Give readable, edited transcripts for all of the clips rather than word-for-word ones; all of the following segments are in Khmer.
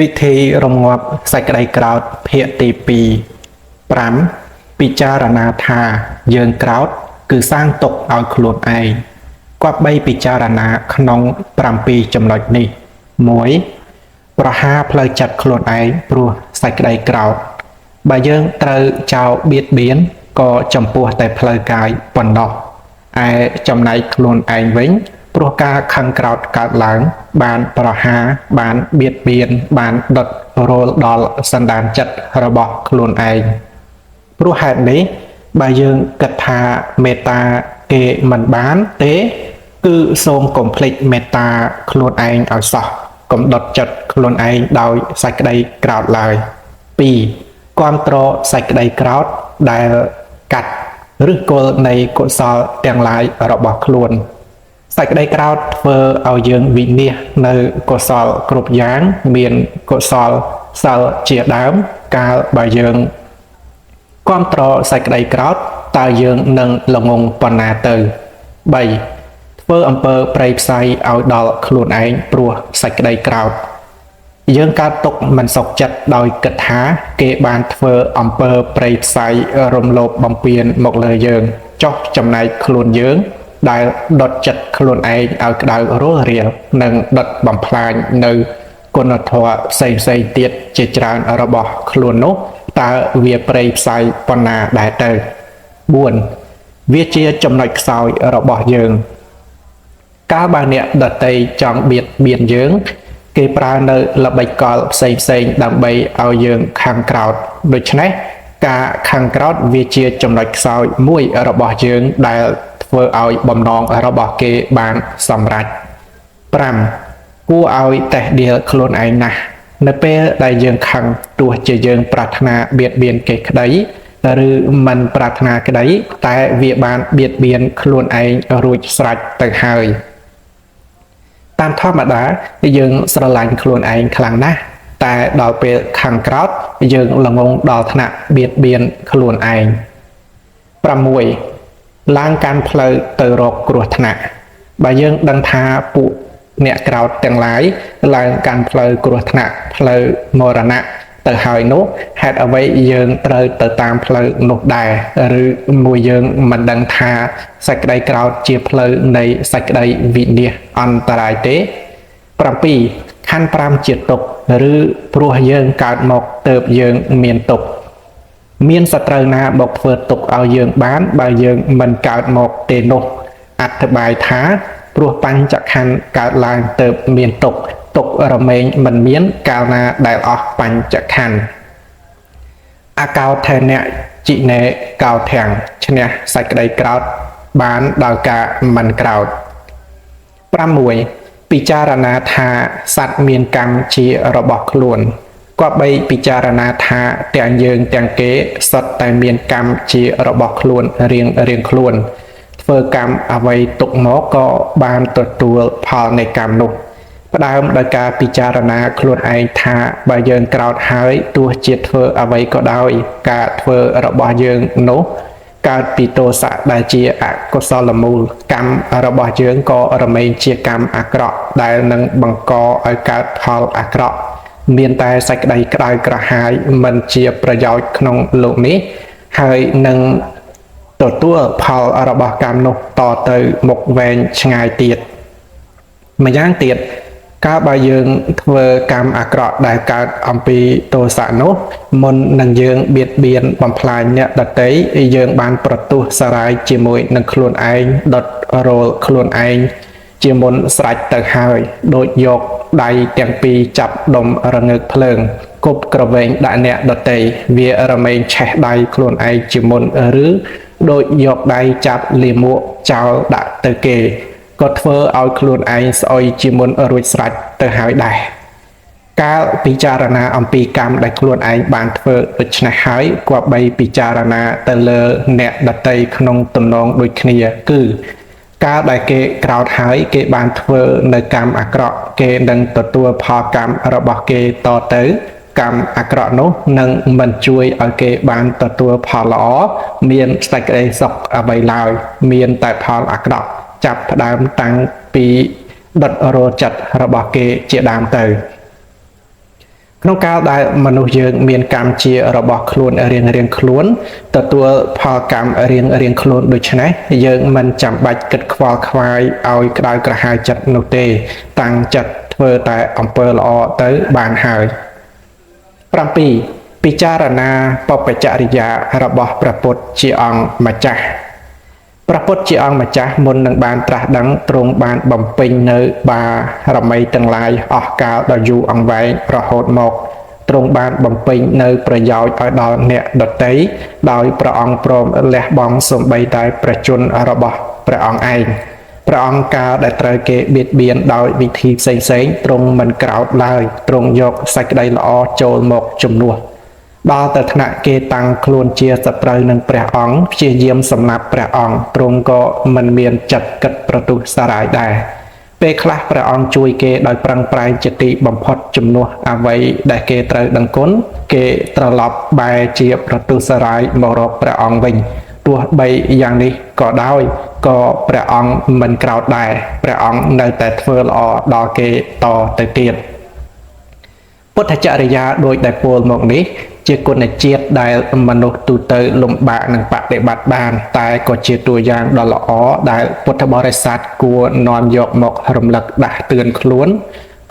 វិធីរងាប់សេចក្តីក្រោធភាគទី2 5ពិចារណាថាយើងក្រោធគឺសាងទុក្ខឲ្យខ្លួនឯងគប្បីពិចារណាក្នុង7ចំណុចនេះ 1. ប្រហារផ្លូវចិត្តខ្លួនឯងព្រោះសេចក្តីក្រោធបើយើងត្រូវចោលបៀតបៀនក៏ចំពោះតែផ្លូវកាយប៉ុណ្ណោះឯចំណែកខ្លួនឯងវិញព្រោះការខឹងក្រោធកើតឡើងបានប្រហារបានបៀតបៀនបានដុតរលដល់សន្តានចិត្តរបស់ខ្លួនឯងព្រោះហេតុនេះបើយើងគិតថាមេត្តាគេមិនបានទេគឺសូមកុំភ្លេចមេត្តាខ្លួនឯងឲ្យសោះកុំដុតចិត្តខ្លួនឯងដោយសេចក្តីក្រោធឡើយ 2. គាំទ្រសេចក្តីក្រោធដែលកាត់ឬគល់នៃកុសលទាំងឡាយរបស់ខ្លួនសេចក្តីក្រោធធ្វើឲ្យយើងវិនិច្ឆ័យនៅកុសលគ្រប់យ៉ាងមានកុសលសិលជាដើមកាលបើយើងគាំទ្រសេចក្តីក្រោធតើយើងនឹងល្ងងប៉ុណ្ណាទៅ 3. ធ្វើអំពើប្រៃផ្សៃឲ្យដល់ខ្លួនឯងព្រោះសេចក្តីក្រោធយើងកើតទុក្ខមិនសុខចិត្តដោយគិតថាគេបានធ្វើអំពើប្រៃផ្សៃរំលោភបំពានមកលើយើងចុះចំណែកខ្លួនយើងដែលដុតចិត្តខ្លួនឯងឲ្យក្តៅរលរាលនិងដុតបំផ្លាញនៅគុណធម៌ផ្សេងទៀតជាច្រើនរបស់ខ្លួននោះតើវាប្រៃផ្សៃប៉ុណ្ណាដែរទៅ 4. វាជាចំណុចខ្សោយរបស់យើងកាលបើអ្នកដតីចង់បៀតបៀនយើងគេប្រើនៅល្បិចកលផ្សេងដើម្បីឲ្យយើងខឹងក្រោធដូច្នេះការខឹងក្រោធវាជាចំណុចខ្សោយមួយរបស់យើងដែលធ្វើឲ្យបំណងរបស់គេបានសម្រេច 5. គួរឲ្យតេះដៀលខ្លួនឯងណាស់នៅពេលដែលយើងខឹងទោះជាយើងប្រាថ្នាបៀតបៀនគេក្តីឬមិនប្រាថ្នាក្តីតែវាបានបៀតបៀនខ្លួនឯងរួចស្រេចទៅហើយតាមធម្មតាយើងស្រឡាញ់ខ្លួនឯងខ្លាំងណាស់តែដល់ពេលខឹងក្រោធយើងល្ងងដល់ថ្នាក់បៀតបៀនខ្លួនឯង 6. ឡើងកាន់ផ្លូវទៅរកគ្រោះថ្នាក់បើយើងដឹងថាពួកអ្នកក្រោធទាំងឡាយឡើងកាន់ផ្លូវគ្រោះថ្នាក់ផ្លូវមរណៈទៅហើយនោះហេតុអ្វីយើងត្រូវទៅតាមផ្លូវនោះដែរឬមួយយើងមិនដឹងថាសេចក្តីក្រោធជាផ្លូវនៃសេចក្តីវិនិច្ឆ័យអន្តរាយទេ 7. ខណ្ឌ5ជាទុក្ខឬព្រោះយើងកើតមកទើបយើងមានទុក្ខមានសត្រូវណាមកធ្វើទុក្ខឲ្យយើងបានបើយើងមិនកើតមកទេនោះអធិប្បាយថាព្រោះបញ្ចក្ខន្ធកើតឡើងទើបមានទុក្ខទុក្ខរមែងមិនមានកាលណាដែលអស់បញ្ចក្ខន្ធអកោថេនៈជីណេកោធាំងឈ្នះសេចក្តីក្រោធបានដោយការមិនក្រោធ 6. ពិចារណាថាសត្វមានកម្មជារបស់ខ្លួនគប្បីពិចារណាថាទាំងយើងទាំងគេសុទ្ធតែមានកម្មជារបស់ខ្លួនរៀងខ្លួនធ្វើកម្មអ្វីទុកមកក៏បានទទួលផលនៃកម្មនោះផ្ដើមដោយការពិចារណាខ្លួនឯងថាបើយើងក្រោធហើយទោះជាធ្វើអ្វីក៏ដោយការធ្វើរបស់យើងនោះកើតពីទោសៈដែលជាអកុសលមូលកម្មរបស់យើងក៏រមែងជាកម្មអាក្រក់ដែលនឹងបង្កឲ្យកើតផលអាក្រក់មានតែសេចក្តីក្តៅក្រហាយមិនជាប្រយោជន៍ក្នុងលោកនេះហើយនឹងទទួលផលរបស់កម្មនោះតទៅមុខវែងឆ្ងាយទៀតម្យ៉ាងទៀតកាលបើយើងធ្វើកម្មអាក្រក់ដែលកើតអំពីទោសៈនោះមុននឹងយើងបៀតបៀនបំផ្លាញអ្នកដទៃយើងបានប្រទុះសារាយជាមួយនឹងខ្លួនឯងដុតរលខ្លួនឯងជាមុនស្រេចទៅហើយដូចយកដៃទាំងពីរចាប់ដុំរងើកភ្លើងគប់ក្រវែងដាក់អ្នកដទៃវារមែងឆេះដៃខ្លួនឯងជាមុនឬដូចយកដៃចាប់លាមកចោលដាក់ទៅគេក៏ធ្វើឲ្យខ្លួនឯងស្អុយជាមុនរួចស្រេចទៅហើយដែរកាលពិចារណាអំពីកម្មដែលខ្លួនឯងបានធ្វើដូច្នេះហើយគប្បីពិចារណាទៅលើអ្នកដទៃក្នុងទំនងដូចគ្នាគឺកាលដែលគេក្រោធហើយគេបានធ្វើនៅកម្មអាក្រក់គេនឹងទទួលផលកម្មរបស់គេតទៅកម្មអាក្រក់នោះនឹងមិនជួយឲ្យគេបានទទួលផលល្អមានសេចក្តីសុខអ្វីឡើយមានតែផលអាក្រក់ចាប់ផ្ដើមតាំងពីដុតរលចិត្តរបស់គេជាដើមទៅ ក្នុងកាលដែលមនុស្សយើងមានកម្មជារបស់ខ្លួនរៀងខ្លួនទទួលផលកម្មរៀងខ្លួនដូច្នេះយើងមិនចាំបាច់គិតខ្វល់ខ្វាយឲ្យក្តៅក្រហាយចិត្តនោះទេតាំងចិត្តធ្វើតែអំពើល្អទៅបានហើយ7ពិចារណាបព្វជរិយារបស់ព្រះពុទ្ធជាអង្គម្ចាស់ព្រះពុទ្ធជាអង្គម្ចាស់មុននឹងបានត្រាស់ដឹងទ្រង់បានបំពេញនៅបារមីទាំងឡាយអស់កាលដ៏យូរអង្វែងរហូតមកទ្រង់បានបំពេញនៅប្រយោជន៍ឲ្យដល់អ្នកដទៃដោយព្រះអង្គព្រមលះបង់សូម្បីតែប្រជជនរបស់ព្រះអង្គឯងព្រះអង្គកាលដែលត្រូវគេបៀតបៀនដោយវិធីផ្សេងទ្រង់មិនក្រោធឡើយទ្រង់យកសេចក្តីល្អចូលមកជំនួសដល់ទៅថ្នាក់គេតាំងខ្លួនជាសត្រូវនឹងព្រះអង្គព្យាយាមសម្លាប់ព្រះអង្គទ្រង់ក៏មិនមានចិត្តគិតប្រទុះសារាយដែរពេលខ្លះព្រះអង្គជួយគេដោយប្រឹងប្រែងជាទីបំផុតជំនួសអ្វីដែលគេត្រូវដឹងគុណគេត្រឡប់បែរជាប្រទុះសារាយមករកព្រះអង្គវិញទោះបីយ៉ាងនេះក៏ដោយក៏ព្រះអង្គមិនក្រោធដែរព្រះអង្គនៅតែធ្វើល្អដល់គេតទៅទៀតពុទ្ធចរិយាដោយដែលពោលមកនេះជាគុណជាតិដែលមនុស្សទូទៅលំបាកនឹងបដិបត្តិបានតែក៏ជាតួយ៉ាងដ៏ល្អដែលពុទ្ធបរិស័ទគួរនាំយកមករំលឹកដាស់តឿនខ្លួន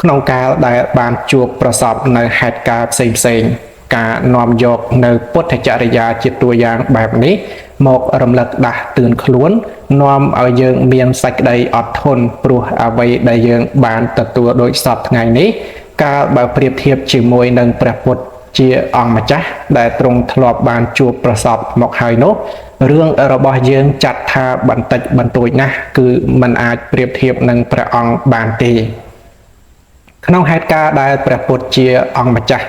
ក្នុងកាលដែលបានជួបប្រសពនៅហេតុការណ៍ផ្សេងការនាំយកនៅពុទ្ធចរិយាជាតួយ៉ាងបែបនេះមករំលឹកដាស់តឿនខ្លួននាំឲ្យយើងមានសេចក្តីអត់ធន់ព្រោះអ្វីដែលយើងបានទទួលដោយសពថ្ងៃនេះកាលបើប្រៀបធៀបជាមួយនឹងព្រះពុទ្ធជាអង្គម្ចាស់ដែលទ្រង់ធ្លាប់បានជួបប្រសពមកហើយនោះរឿងរបស់យើងចាត់ថាបន្តិចបន្តួចណាស់គឺมันអាចប្រៀបធៀបនឹងព្រះអង្គបានទេក្នុងហេតុការណ៍ដែលព្រះពុទ្ធជាអង្គម្ចាស់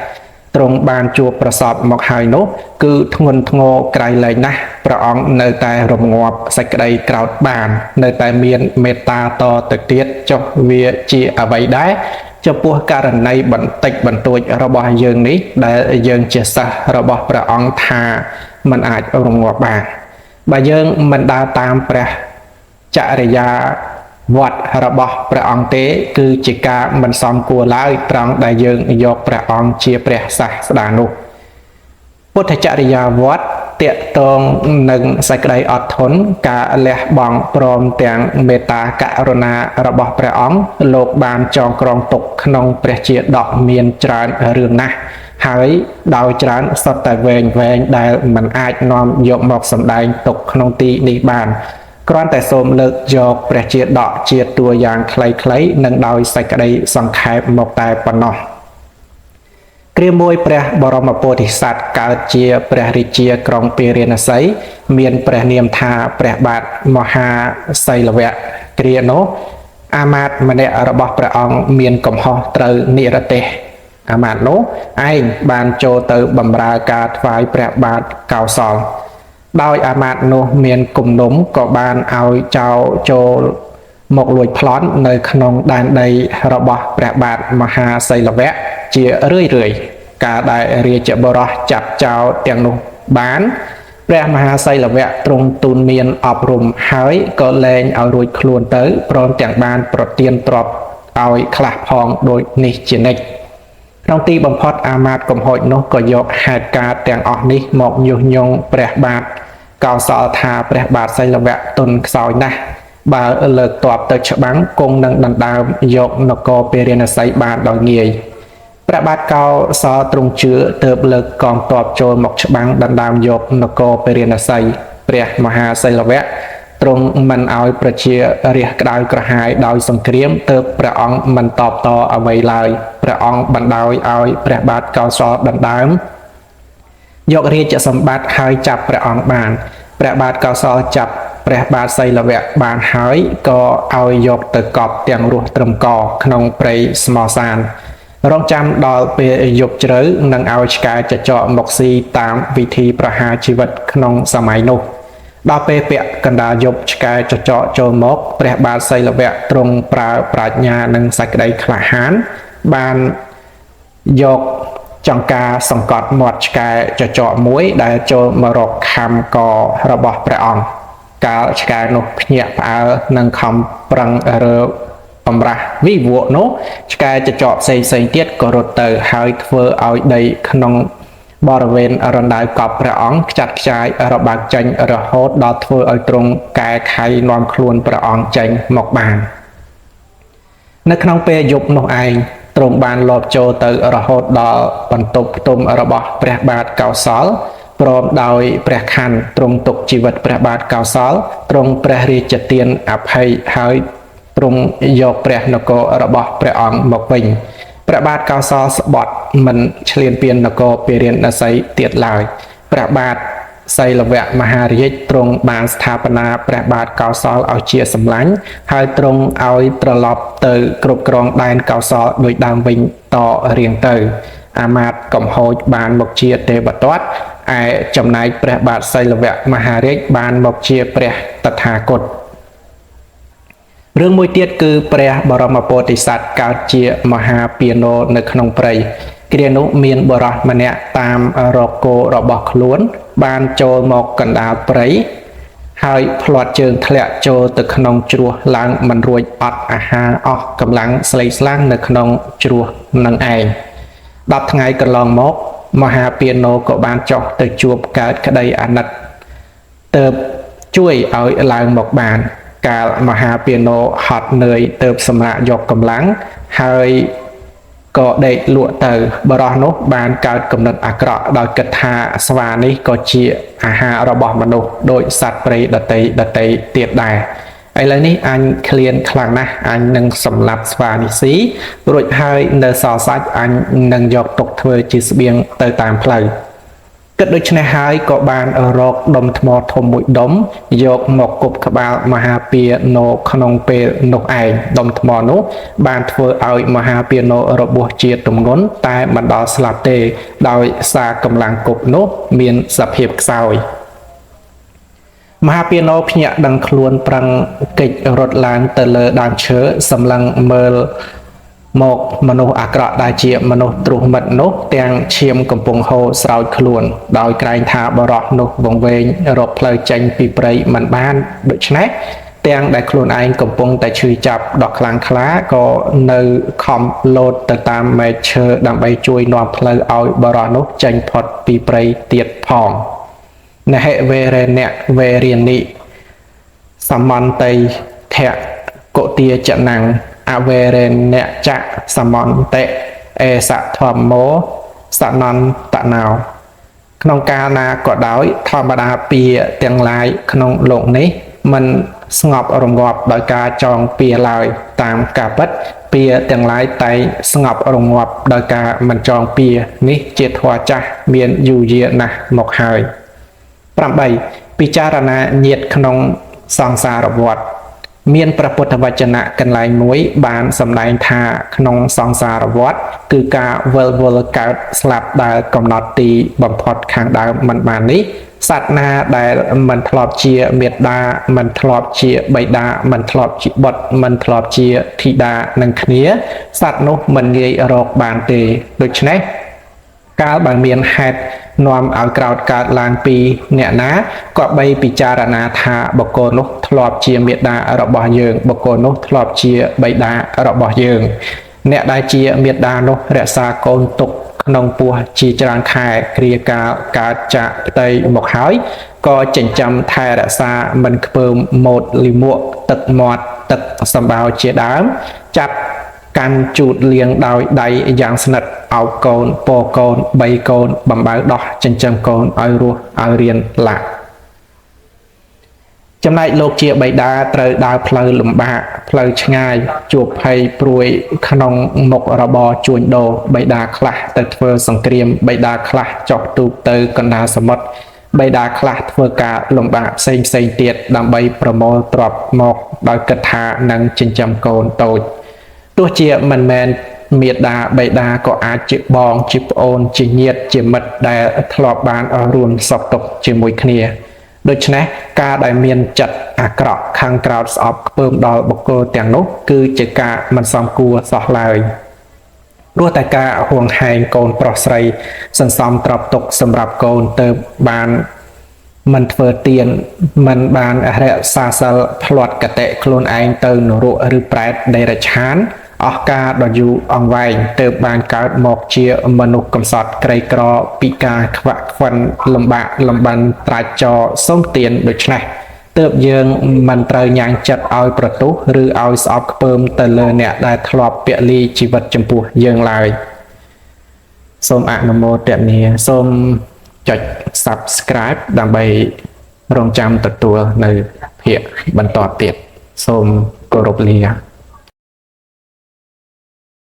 ទ្រង់បានជួបប្រសពមកហើយនោះគឺធ្ងន់ធ្ងរក្រៃលែងណាស់ព្រះអង្គនៅតែរងាប់សេចក្តីក្រោធបាននៅតែមានមេត្តាតទៅទៀតចុះវាជាអ្វីដែរចំពោះករណីបន្តិចបន្តួចរបស់យើងនេះដែលយើងជាសិស្សរបស់ព្រះអង្គថាมันអាចរងាប់បានបើយើងមិនដើរតាមព្រះចរិយាវត្តរបស់ព្រះអង្គទេគឺជាការមិនសមគួរឡើយត្រង់ដែលយើងយកព្រះអង្គជាព្រះសាស្តានោះពុទ្ធចរិយាវត្តតេតងនឹងសេចក្តីអត់ធន់ការលះបង់ព្រមទាំងមេត្តាករុណារបស់ព្រះអង្គលោកបានចងក្រងទុកក្នុងព្រះជាដកមានច្រើនរឿងណាស់ហើយដោយច្រើនសុទ្ធតែវែងដែលមិនអាចនាំយកមកសម្ដែងទុកក្នុងទីនេះបានគ្រាន់តែសូមលើកយកព្រះជាដកជាតួយ៉ាងខ្លីៗនិងដោយសេចក្តីសង្ខេបមកតែប៉ុណ្ណោះគ្រាមួយព្រះបរមពោធិសត្វកើតជាព្រះរាជាក្រុងពារាណសីមានព្រះនាមថាព្រះបាទមហាសីលវៈគ្រានោះអាមាត្យម្នាក់របស់ព្រះអង្គមានកំហុសត្រូវនិរទេសអាមាត្យនោះឯងបានចូលទៅបម្រើការថ្វាយព្រះបាទកោសលដោយអាមាត្យនោះមានគំនុំក៏បានឲ្យចោរចូលមកលួចប្លន់នៅក្នុងដែនដីរបស់ព្រះបាទមហាសីលវៈជារឿយការដែលរាជបរោះចាប់ចោលទាំងនោះបានព្រះមហាសីលវៈទ្រង់ទូនមានអប់រំហើយក៏លែងឲ្យរួចខ្លួនទៅព្រមទាំងបានប្រទានទ្រព្យឲ្យខ្លះផងដូចនេះជានិច្ចក្នុងទីបំផុតអាមាត្យកំហុចនោះក៏យកហេតុការណ៍ទាំងអស់នេះមកញុះញង់ព្រះបាទកោសលថាព្រះបាទសីលវៈទុនខ្សោយណាស់បើលើកទ័ពទៅច្បាំងគង់នឹងដណ្ដើមយកនគរពារាណសីបានដោយងាយព្រះបាទកោសលទ្រង់ជឿទើបលើកកងទ័ពចូលមកច្បាំងដណ្ដើមយកនគរពារាណសីព្រះមហាសីលវៈទ្រង់មិនឲ្យប្រជារាស្ត្រក្តៅក្រហាយដោយសង្គ្រាមទើបព្រះអង្គមិនតបតអ្វីឡើយព្រះអង្គបណ្ដោយឲ្យព្រះបាទកោសលដណ្ដើមយករាជសម្បត្តិហើយចាប់ព្រះអង្គបានព្រះបាទកោសលចាប់ព្រះបាទសីលវៈបានហើយក៏ឲ្យយកទៅកប់ទាំងរស់ត្រឹមកក្នុងព្រៃស្មោសានរងចាំដល់ពេលយប់ជ្រៅនឹងឲ្យឆ្កែចចកមកស៊ីតាមវិធីប្រហារជីវិតក្នុងសម័យនោះដល់ពេលពាក់កណ្ដាលយប់ឆ្កែចចកចូលមកព្រះបាទសីលវៈទ្រង់ប្រើប្រាជ្ញានិងសេចក្តីក្លាហានបានយកចង្ការសង្កត់មាត់ឆ្កែចចកមួយដែលចូលមករកខំករបស់ព្រះអង្គកាលឆ្កែនោះភ្ញាក់ផ្អើលនិងខំប្រឹងរើ បំរាស់វិវៈនោះឆ្កែចចកផ្សេងទៀតក៏រត់ទៅហើយធ្វើឲ្យដីក្នុងបរិវេណរណ្ដៅកប់ព្រះអង្គខ្ចាត់ខ្ចាយរបាក់ចេញរហូតដល់ធ្វើឲ្យទ្រង់កែខៃនាំខ្លួនព្រះអង្គចេញមកបាននៅក្នុងពេលយប់នោះឯងទ្រង់បានលបចូលទៅរហូតដល់បន្ទប់ផ្ទុំរបស់ព្រះបាទកោសលព្រមដោយព្រះខ័នទ្រង់ទុកជីវិតព្រះបាទកោសលទ្រង់ព្រះរាជទានអភ័យហើយទ្រង់យកព្រះនគររបស់ព្រះអង្គមកវិញព្រះបាទកោសលស្បត់មិនឈ្លានពាននគរពារាណសីទៀតឡើយព្រះបាទសីលវៈមហារាជទ្រង់បានស្ថាបនាព្រះបាទកោសលឲ្យជាសម្លាញ់ហើយទ្រង់ឲ្យត្រឡប់ទៅគ្រប់គ្រងដែនកោសលដោយដើមវិញតរៀងទៅអាមាត្យកំហូចបានមកជាទេវទត្តឯចំណែកព្រះបាទសីលវៈមហារាជបានមកជាព្រះតថាគតរឿងមួយទៀតគឺព្រះបរមពោធិសត្វកើតជាមហាពាណោនៅក្នុងព្រៃគ្រានោះមានបុរសម្នាក់តាមរកគោរបស់ខ្លួនបានចូលមកកណ្ដាលព្រៃហើយផ្លាត់ជើងធ្លាក់ចូលទៅក្នុងជ្រោះឡើងមិនរួចអត់អាហារអស់កម្លាំងស្លេកស្លាំងនៅក្នុងជ្រោះនឹងឯង10ថ្ងៃកន្លងមកមហាពាណោក៏បានចុះទៅជួបកើតក្តីអាណិតទើបជួយឲ្យឡើងមកបានកាលមហាពាណោហត់នឿយទើបសម្រាកយកកម្លាំងហើយក៏ដេកលក់ទៅបរោះនោះបានកើតគំនិតអាក្រក់ដោយគិតថាស្វានេះក៏ជាអាហាររបស់មនុស្សដោយសត្វព្រៃដតីទៀតដែរឥឡូវនេះអញឃ្លានខ្លាំងណាស់អញនឹងសម្លាប់ស្វានេះស៊ីរួចហើយនៅសល់សាច់អញនឹងយកទុកធ្វើជាស្បៀងទៅតាមផ្លូវគិតដូច្នេះហើយក៏បានរកដុំថ្មធំមួយដុំយកមកគប់ក្បាលមហាពាណោក្នុងពេលនោះឯងដុំថ្មនោះបានធ្វើឲ្យមហាពាណោរបួសជាទម្ងន់តែមិនដល់ស្លាប់ទេដោយសារកម្លាំងគប់នោះមានសភាពខ្សោយមហាពាណោភ្ញាក់ដឹងខ្លួនប្រឹងគេចរត់ឡើងទៅលើដើមឈើសម្លឹងមើលមកមនុស្សអាក្រក់ដែលជាមនុស្សទ្រុះមិត្តនោះទាំងឈាមកំពុងហូរស្រោចខ្លួនដោយក្រែងថាបរោះនោះវង្វេងរកផ្លូវចេញពីព្រៃមិនបានដូច្នេះទាំងដែលខ្លួនឯងកំពុងតែឈឺចាប់ដល់ខ្លាំងក្លាក៏នៅខំលោតទៅតាមមែកឈើដើម្បីជួយនាំផ្លូវឲ្យបរោះនោះចេញផុតពីព្រៃទៀតផងនហិវេរេណៈវេរិនិសមន្តិធៈកុទាចណੰអវេរេណៈចៈសមន្តិអេសធម្មោសនន្តណោក្នុងកាលណាក៏ដោយធម្មតាពាក្យទាំងឡាយក្នុងលោកនេះមិនស្ងប់រងាប់ដោយការចងពាក្យឡើយតាមការពិតពាក្យទាំងឡាយតែស្ងប់រងាប់ដោយការមិនចងពាក្យនេះជាធម៌ចាស់មានយូរយារណាស់មកហើយ8ពិចារណាញាតិក្នុងសង្សារវដ្តមានព្រះពុទ្ធវចនៈកន្លែងមួយបានសម្ដែងថាក្នុងសង្សារវដ្តគឺការវិលវល់កើតស្លាប់ដែលកំណត់ទីបំផុតខាងដើមមិនបាននេះសត្វណាដែលមិនធ្លាប់ជាមេត្តាមិនធ្លាប់ជាបិតាមិនធ្លាប់ជាបុត្រមិនធ្លាប់ជាធីតានឹងគ្នាសត្វនោះមិនងាយរកបានទេដូច្នេះកាលបើមានហេតុនាំឲ្យក្រោតកើតឡើងពីអ្នកណាក៏បីពិចារណាថាបុគ្គលនោះធ្លាប់ជាមេត្តារបស់យើងបុគ្គលនោះធ្លាប់ជាបិតារបស់យើងអ្នកដែលជាមេត្តានោះរក្សាកូនទុកក្នុងពោះជាច្រើនខែគ្រាកាលកើតចាក់ផ្ទៃមកហើយក៏ចិញ្ចឹមថែរក្សាមិនខ្ពើមម៉ូតលិមួកទឹកមាត់ទឹកសម្បោរជាដើមចាប់កាន់ជូតលៀងដោយដៃយ៉ាងស្និទ្ធអោបកូនពកូនបីកូនបំបៅដោះចិញ្ចឹមកូនឲ្យរស់ឲ្យរៀនឡាក់ចំណែកលោកជាបិតាត្រូវដើរផ្លូវលំបាកផ្លូវឆ្ងាយជួបភ័យព្រួយក្នុងមុខរបរជួញដូរបិតាខ្លះទៅធ្វើសង្គ្រាមបិតាខ្លះចុះទូកទៅកណ្ដាលសមុទ្របិតាខ្លះធ្វើការលំបាកផ្សេងទៀតដើម្បីប្រមូលទ្រព្យមកដោយគិតថានឹងចិញ្ចឹមកូនតូចទោះជាមិនមែនមេត្តាបិតាក៏អាចជាបងជាប្អូនជាញាតិជាមិត្តដែលធ្លាប់បានរួមសុខទុក្ខជាមួយគ្នាដូច្នេះការដែលមានចិត្តអាក្រក់ខាងក្រោតស្អប់ខ្ពើមដល់បុគ្គលទាំងនោះគឺជាការមិនសមគួរសោះឡើយព្រោះតែការហួងហែងកូនប្រុសស្រីសន្សំទ្រព្យទុកសម្រាប់កូនទៅបាន มันធ្វើទៀនมันបានរក្សាសិលផ្្លាត់កតិខ្លួនឯងទៅនរកឬប្រែតដីរឆានអស់ការដ៏យូរអង្វែងទើបបានកើតមកជាមនុស្សកំសត់ក្រីក្រពិការខ្វាក់ខ្វិនលំបាកលំបិនត្រាច់ចរសុំទៀនដូច្នេះទើបយើងមិនត្រូវញ៉ាំងចិត្តឲ្យប្រទុះឬឲ្យស្អប់ខ្ពើមទៅលើអ្នកដែលធ្លាប់ពលីជីវិតចំពោះយើងឡើយសូមអនុមោទនាសូមចុច Subscribe ដើម្បីរងចាំទទួលនៅភាគបន្តទៀតសូមគោរពលា